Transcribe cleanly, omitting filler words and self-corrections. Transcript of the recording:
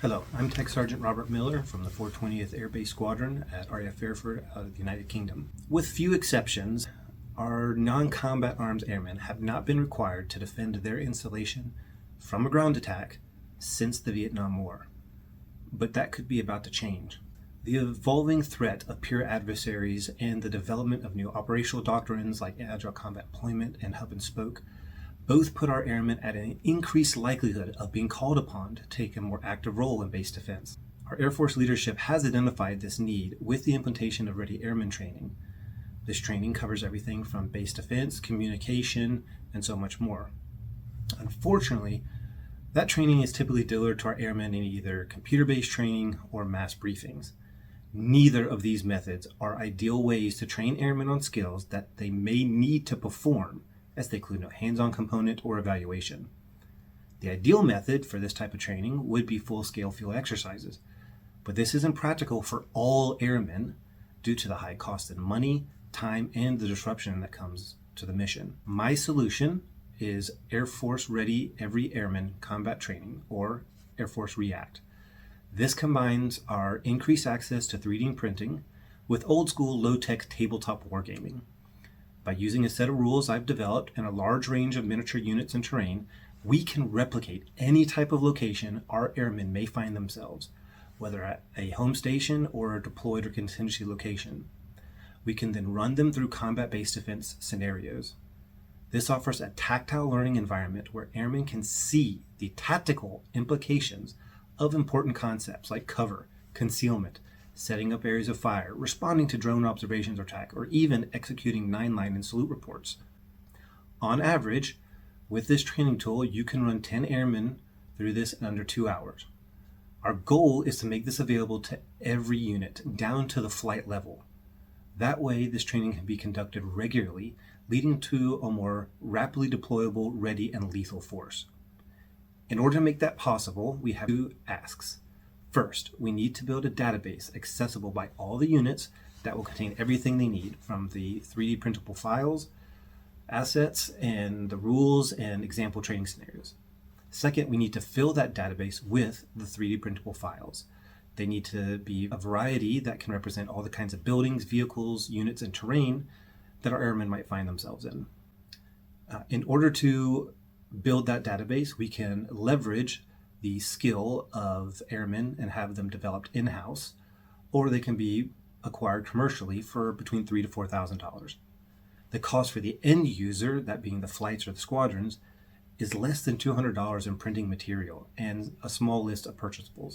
Hello, I'm Tech Sergeant Robert Miller from the 420th Air Base Squadron at RAF Fairford out of the United Kingdom. With few exceptions, our non-combat arms airmen have not been required to defend their installation from a ground attack since the Vietnam War. But that could be about to change. The evolving threat of peer adversaries and the development of new operational doctrines like agile combat deployment and hub and spoke both put our airmen at an increased likelihood of being called upon to take a more active role in base defense. Our Air Force leadership has identified this need with the implementation of Ready Airmen training. This training covers everything from base defense, communication, and so much more. Unfortunately, that training is typically delivered to our airmen in either computer-based training or mass briefings. Neither of these methods are ideal ways to train airmen on skills that they may need to perform, as they include no hands-on component or evaluation. The ideal method for this type of training would be full-scale field exercises, but this isn't practical for all airmen due to the high cost in money, time, and the disruption that comes to the mission. My solution is Air Force Ready Every Airman Combat Training, or Air Force REACT. This combines our increased access to 3D printing with old-school low-tech tabletop wargaming. By using a set of rules I've developed and a large range of miniature units and terrain, we can replicate any type of location our airmen may find themselves, whether at a home station or a deployed or contingency location. We can then run them through combat-based defense scenarios. This offers a tactile learning environment where airmen can see the tactical implications of important concepts like cover, concealment, setting up areas of fire, responding to drone observations or attack, or even executing 9-line and salute reports. On average, with this training tool, you can run 10 airmen through this in under 2 hours. Our goal is to make this available to every unit, down to the flight level. That way, this training can be conducted regularly, leading to a more rapidly deployable, ready, and lethal force. In order to make that possible, we have 2 asks. First, we need to build a database accessible by all the units that will contain everything they need, from the 3D printable files, assets, and the rules and example training scenarios. Second, we need to fill that database with the 3D printable files. They need to be a variety that can represent all the kinds of buildings, vehicles, units, and terrain that our airmen might find themselves in. In order to build that database, we can leverage the skill of airmen and have them developed in-house, or they can be acquired commercially for between $3,000 to $4,000. The cost for the end user, that being the flights or the squadrons, is less than $200 in printing material and a small list of purchasables.